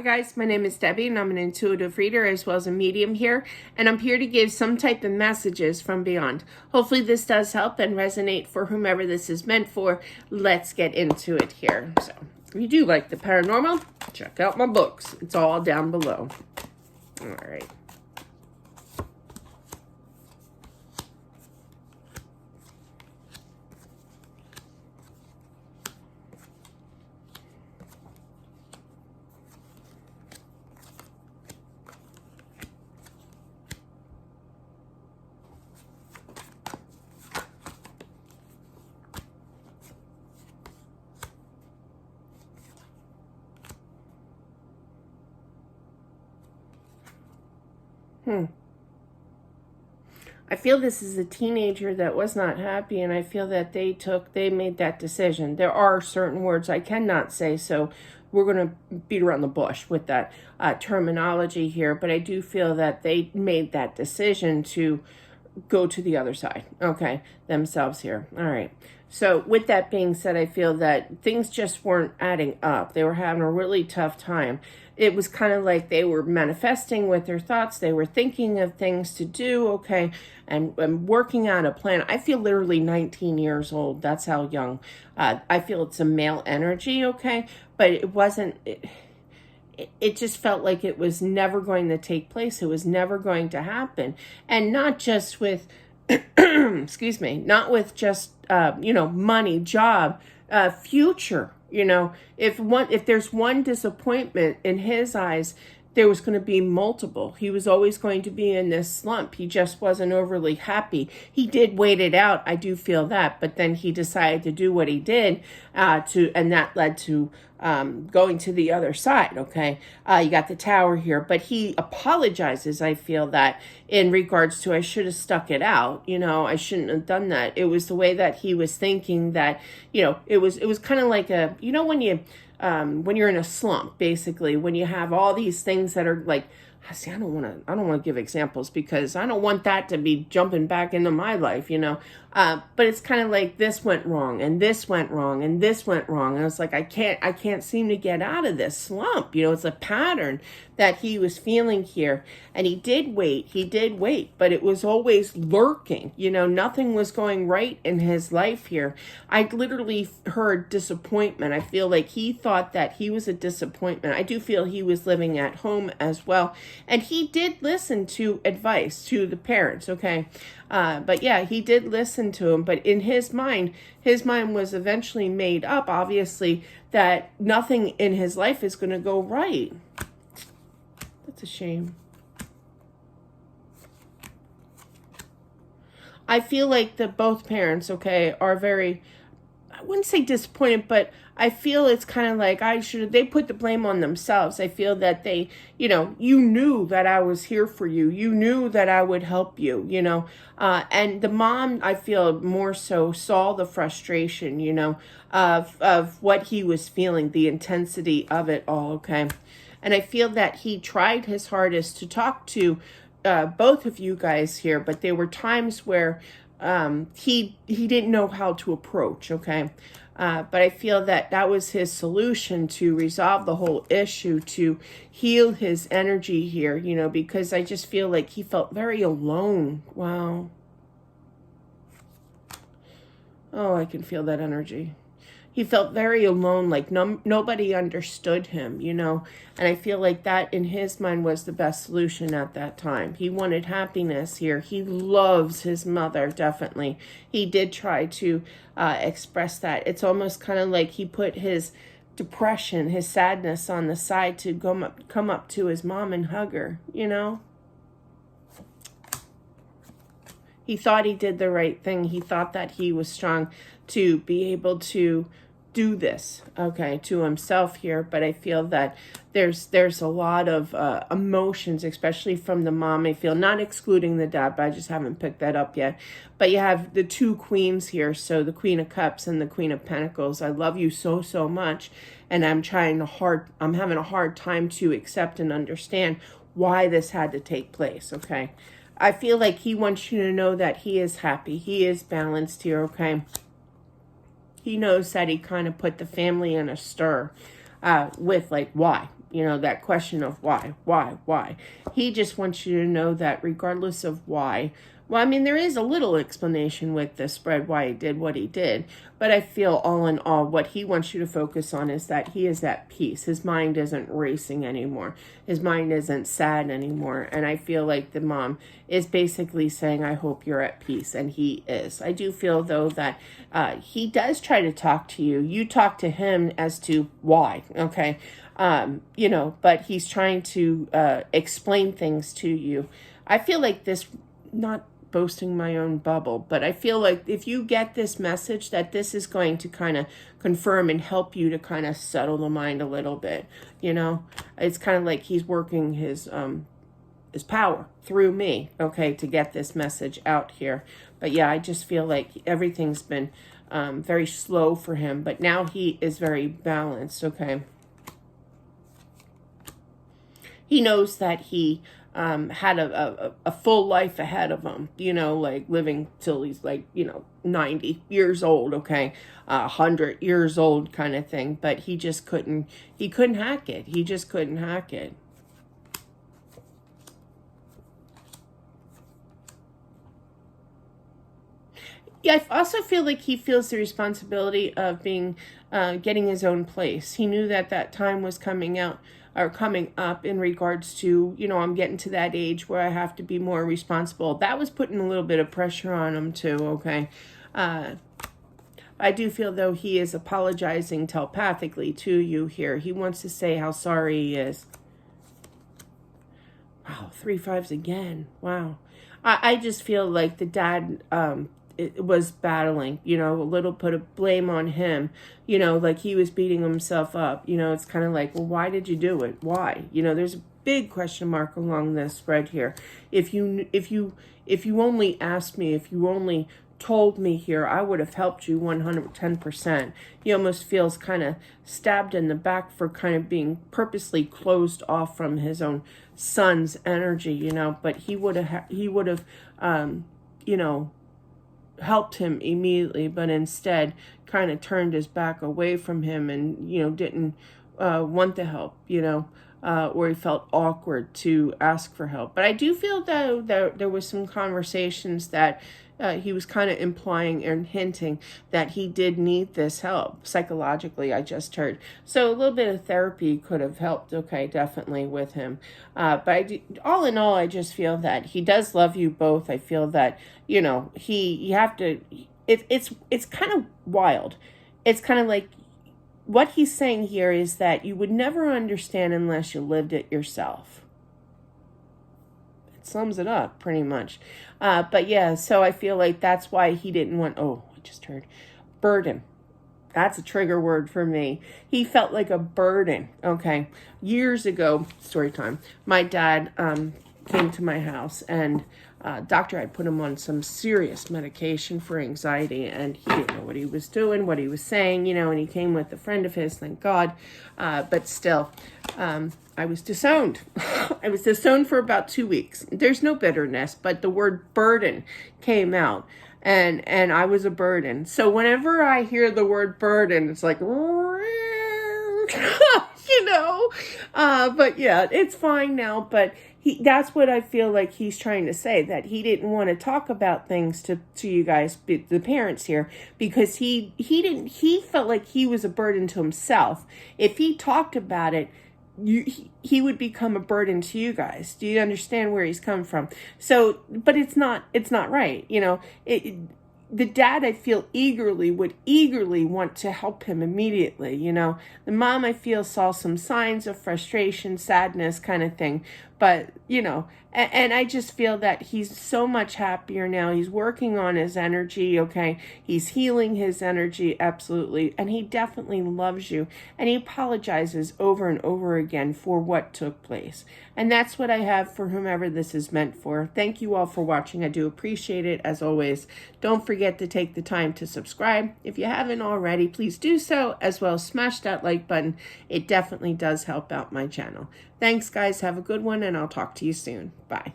Hi guys, my name is Debbie and I'm an intuitive reader as well as a medium here, and I'm here to give some type of messages from beyond. Hopefully this does help and resonate for whomever this is meant for. Let's get into it here. So, if you do like the paranormal, check out my books. It's all down below. All right. I feel this is a teenager that was not happy, and I feel that they made that decision. There are certain words I cannot say, so we're going to beat around the bush with that terminology here, but I do feel that they made that decision to go to the other side, okay, themselves here. All right. So with that being said, I feel that things just weren't adding up. They were having a really tough time. It was kind of like they were manifesting with their thoughts. They were thinking of things to do, okay, and working on a plan. I feel literally 19 years old. That's how young. I feel it's a male energy, okay, but it wasn't... It just felt like it was never going to take place. It was never going to happen. And not just with, excuse me, not with just, money, job, future, if there's one disappointment in his eyes, there was going to be multiple. He was always going to be in this slump. He just wasn't overly happy. He did wait it out. I do feel that, but then he decided to do what he did, and that led to going to the other side. Okay, you got the Tower here, but he apologizes. I feel that in regards to I should have stuck it out. I shouldn't have done that. It was the way that he was thinking that it was kind of like a when you're in a slump, basically, when you have all these things that are like, see, I don't want to give examples because I don't want that to be jumping back into my life, but it's kind of like this went wrong and this went wrong and this went wrong. And it's like, I can't seem to get out of this slump. It's a pattern that he was feeling here. And he did wait, but it was always lurking. Nothing was going right in his life here. I literally heard disappointment. I feel like he thought that he was a disappointment. I do feel he was living at home as well. And he did listen to advice to the parents, okay? But yeah, he did listen to him. But in his mind was eventually made up, obviously, that nothing in his life is going to go right. That's a shame. I feel like that both parents, okay, are very, I wouldn't say disappointed, but I feel it's kind of like they put the blame on themselves. I feel that they, you knew that I was here for you. You knew that I would help you, and the mom, I feel more so saw the frustration, of what he was feeling, the intensity of it all, okay? And I feel that he tried his hardest to talk to both of you guys here, but there were times where he didn't know how to approach, okay? But I feel that was his solution to resolve the whole issue, to heal his energy here, because I just feel like he felt very alone. Wow. Oh, I can feel that energy. He felt very alone, like nobody understood him, and I feel like that in his mind was the best solution at that time. He wanted happiness here. He loves his mother, definitely. He did try to express that. It's almost kind of like he put his depression, his sadness on the side to come up to his mom and hug her, He thought he did the right thing. He thought that he was strong to be able to do this, okay, to himself here. But I feel that there's a lot of emotions, especially from the mom. I feel, not excluding the dad, but I just haven't picked that up yet. But you have the two queens here, so the Queen of Cups and the Queen of Pentacles. I love you so, so much, and I'm having a hard time to accept and understand why this had to take place, okay? I feel like he wants you to know that he is happy. He is balanced here, okay? He knows that he kind of put the family in a stir with, like, why? You know, that question of why? He just wants you to know that regardless of why, well, I mean, there is a little explanation with the spread why he did what he did, but I feel all in all, what he wants you to focus on is that he is at peace. His mind isn't racing anymore. His mind isn't sad anymore. And I feel like the mom is basically saying, I hope you're at peace. And he is. I do feel, though, that he does try to talk to you. You talk to him as to why, okay? You know, but he's trying to explain things to you. I feel like this, not boasting my own bubble, but I feel like if you get this message, that this is going to kind of confirm and help you to kind of settle the mind a little bit. You know, it's kind of like he's working his power through me, okay, to get this message out here. But yeah, I just feel like everything's been very slow for him, but now he is very balanced, okay. He knows that he had a full life ahead of him, you know, like living till he's like, you know, 90 years old, okay, 100 years old kind of thing. But he just couldn't hack it. He just couldn't hack it. Yeah, I also feel like he feels the responsibility of getting his own place. He knew that that time was coming up in regards to, you know, I'm getting to that age where I have to be more responsible. That was putting a little bit of pressure on him too, okay? I do feel, though, he is apologizing telepathically to you here. He wants to say how sorry he is. Wow, 3 5s again. Wow. I just feel like the dad it was battling, you know, a little put of blame on him, you know, like he was beating himself up. You know, it's kind of like, well, why did you do it? Why? You know, there's a big question mark along this spread here. If you only asked me, if you only told me here, I would have helped you 110%. He almost feels kind of stabbed in the back for kind of being purposely closed off from his own son's energy, you know, but he would have, you know, helped him immediately, but instead kind of turned his back away from him and, you know, didn't want the help, you know, or he felt awkward to ask for help. But I do feel, though, that there was some conversations that he was kind of implying and hinting that he did need this help psychologically, I just heard. So a little bit of therapy could have helped, okay, definitely with him. But all in all, I just feel that he does love you both. I feel that, you know, you have to, it's kind of wild. It's kind of like, what he's saying here is that you would never understand unless you lived it yourself. It sums it up pretty much. But yeah, so I feel like that's why he didn't want, oh, I just heard burden. That's a trigger word for me. He felt like a burden, okay? Years ago, story time, my dad came to my house, and doctor had put him on some serious medication for anxiety, and he didn't know what he was doing, what he was saying, you know, and he came with a friend of his, thank God. But still, I was disowned. I was disowned for about 2 weeks. There's no bitterness, but the word burden came out, and I was a burden. So whenever I hear the word burden, it's like, you know, but yeah, it's fine now. But that's what I feel like he's trying to say, that he didn't want to talk about things to you guys, the parents here, because he felt like he was a burden to himself. If he talked about it, he would become a burden to you guys. Do you understand where he's come from? So, but it's not right. You know, the dad, I feel, would eagerly want to help him immediately. You know, the mom, I feel, saw some signs of frustration, sadness kind of thing. But, you know, and I just feel that he's so much happier now. He's working on his energy, okay? He's healing his energy, absolutely. And he definitely loves you. And he apologizes over and over again for what took place. And that's what I have for whomever this is meant for. Thank you all for watching. I do appreciate it, as always. Don't forget to take the time to subscribe. If you haven't already, please do so, as well as smash that like button. It definitely does help out my channel. Thanks, guys. Have a good one, and I'll talk to you soon. Bye.